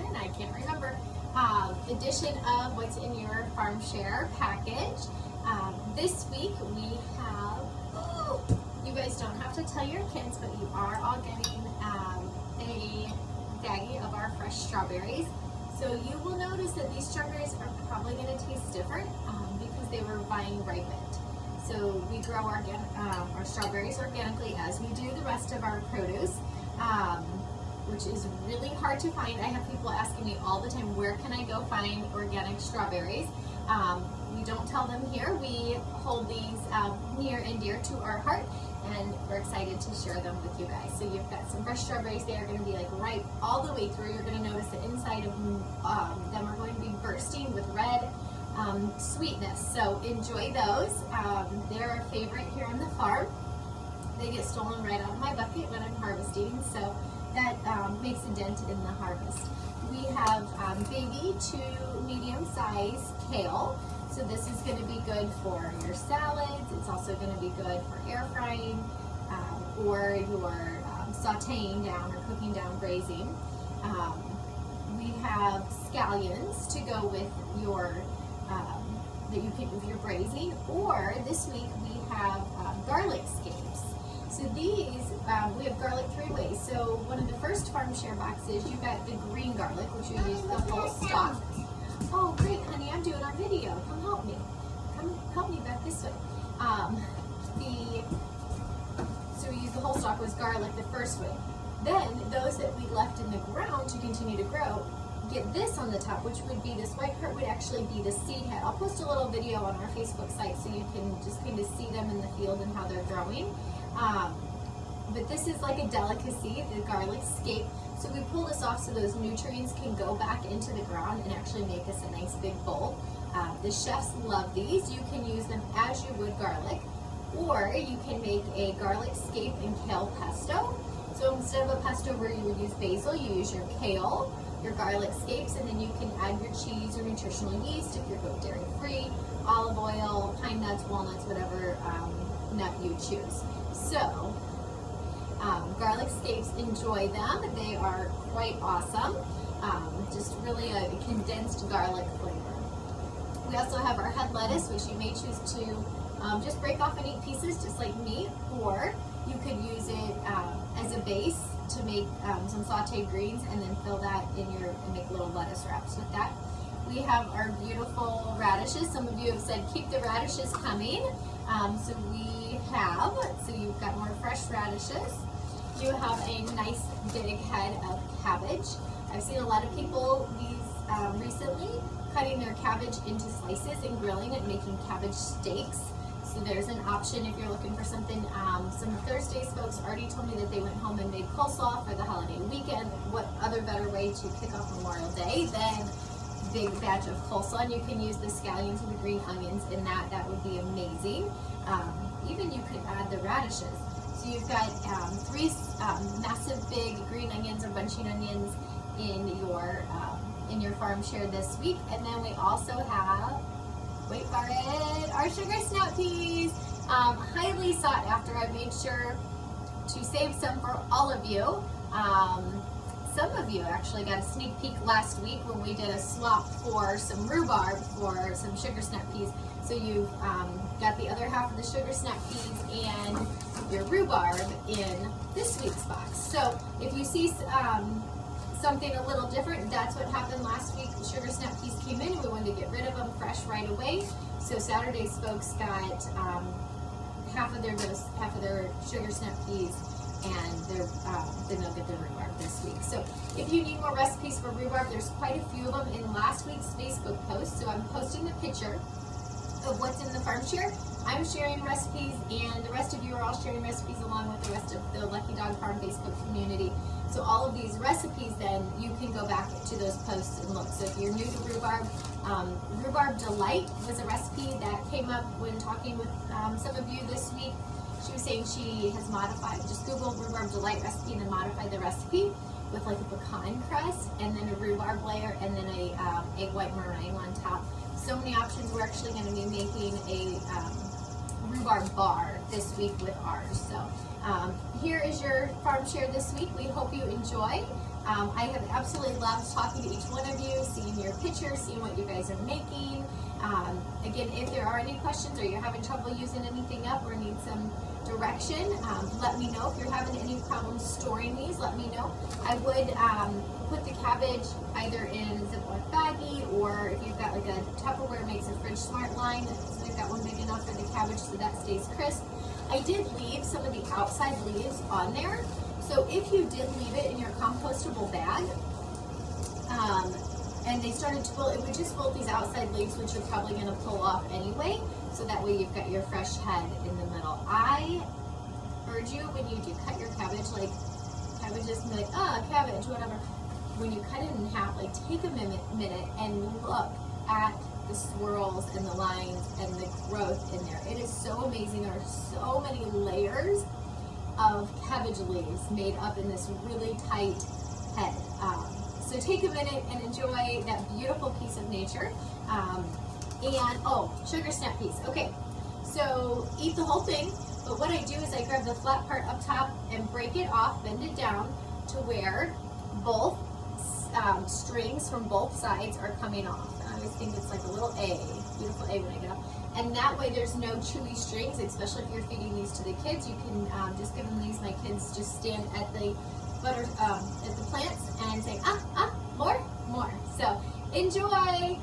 7, I can't remember, edition of what's in your Farmshare package. This week we have, you guys don't have to tell your kids, but you are all getting a baggie of our fresh strawberries. So you will notice that these strawberries are probably going to taste different because they were vine ripened. So we grow our strawberries organically as we do the rest of our produce, which is really hard to find. I have people asking me all the time, where can I go find organic strawberries? We don't tell them here. We hold these near and dear to our heart, and we're excited to share them with you guys. So you've got some fresh strawberries. They are going to be like ripe all the way through. You're going to notice the inside of them are going to be bursting with red sweetness. So enjoy those. They're our favorite here on the farm. They get stolen right out of my bucket when I'm harvesting, so that makes a dent in the harvest. We have baby to medium size kale. So this is going to be good for your salads. It's also going to be good for air frying or your sauteing down or cooking down braising. We have scallions to go with your that you can with your braising. Or this week we have garlic scapes. So these we have garlic 3 ways. So one of the first Farmshare boxes, you got the green garlic, which you use the whole stalk. Oh, great, honey, I'm doing our video. Come help me. Come help me back this way. So we use the whole stalk was garlic the first way. Then those that we left in the ground to continue to grow, get this on the top, which would be this white part would actually be the seed head. I'll post a little video on our Facebook site so you can just kind of see them in the field and how they're growing. But this is like a delicacy, the garlic scape. So we pull this off so those nutrients can go back into the ground and actually make us a nice big bowl. The chefs love these. You can use them as you would garlic, or you can make a garlic scape and kale pesto. So instead of a pesto where you would use basil, you use your kale, your garlic scapes, and then you can add your cheese or nutritional yeast if you're dairy free, olive oil, pine nuts, walnuts, whatever nut you choose. So garlic scapes, enjoy them. They are quite awesome. Just really a condensed garlic flavor. We also have our head lettuce, which you may choose to just break off and eat pieces just like me, or you could use it as a base to make some sauteed greens and then fill that in and make little lettuce wraps with that. We have our beautiful radishes. Some of you have said keep the radishes coming. So we have, so you've got more fresh radishes. You have a nice big head of cabbage. I've seen a lot of people recently cutting their cabbage into slices and grilling it, making cabbage steaks. So there's an option if you're looking for something. Some Thursdays folks already told me that they went home and made coleslaw for the holiday weekend. What other better way to kick off Memorial Day than big batch of coleslaw? And you can use the scallions and the green onions in that. That would be amazing. Even you could add the radishes. So you've got 3 massive big green onions or bunching onions in your Farmshare this week. And then we also have, wait for it, our sugar snap peas. Highly sought after. I made sure to save some for all of you. Some of you actually got a sneak peek last week when we did a swap for some rhubarb for some sugar snap peas. So you've got the other half of the sugar snap peas and your rhubarb in this week's box. So if you see something a little different, that's what happened last week. The sugar snap peas came in and we wanted to get rid of them fresh right away. So Saturday's folks got half of their sugar snap peas and then they'll get the rhubarb this week. So if you need more recipes for rhubarb, there's quite a few of them in last week's Facebook post. So I'm posting the picture of what's in the Farmshare. I'm sharing recipes, and the rest of you are all sharing recipes along with the rest of the Lucky Dog Farm Facebook community. So all of these recipes, then you can go back to those posts and look. So if you're new to rhubarb, Rhubarb Delight was a recipe that came up when talking with some of you this week. She was saying she has modified, just Google Rhubarb Delight recipe and then modify the recipe with like a pecan crust and then a rhubarb layer and then a egg white meringue on top. So many options. We're actually going to be making a rhubarb bar this week with ours. So here is your Farmshare this week. We hope you enjoy. I have absolutely loved talking to each one of you, seeing your pictures, seeing what you guys are making. Again, if there are any questions or you're having trouble using anything up or need some direction, let me know. If you're having any problems storing these, let me know. I would put the cabbage either in a Ziploc baggie, or if you've got like a Tupperware makes a Fridge Smart line, so they've got one big enough for the cabbage so that stays crisp. I did leave some of the outside leaves on there, so if you did leave it in your compostable bag, and they started to wilt, it would just wilt these outside leaves, which you're probably going to pull off anyway, so that way you've got your fresh head in the middle. I urge you, when you do cut your cabbage, like cabbages, be like, cabbage, whatever. When you cut it in half, like take a minute and look at the swirls and the lines and the growth in there. It is so amazing. There are so many layers of cabbage leaves made up in this really tight head. So take a minute and enjoy that beautiful piece of nature. And, sugar snap piece. Okay, so eat the whole thing, but what I do is I grab the flat part up top and break it off, bend it down to where both strings from both sides are coming off. I always think it's like a little A, beautiful A when I get up. And that way there's no chewy strings, especially if you're feeding these to the kids. You can just give them these. My kids just stand at the at the plants and say, more. So enjoy.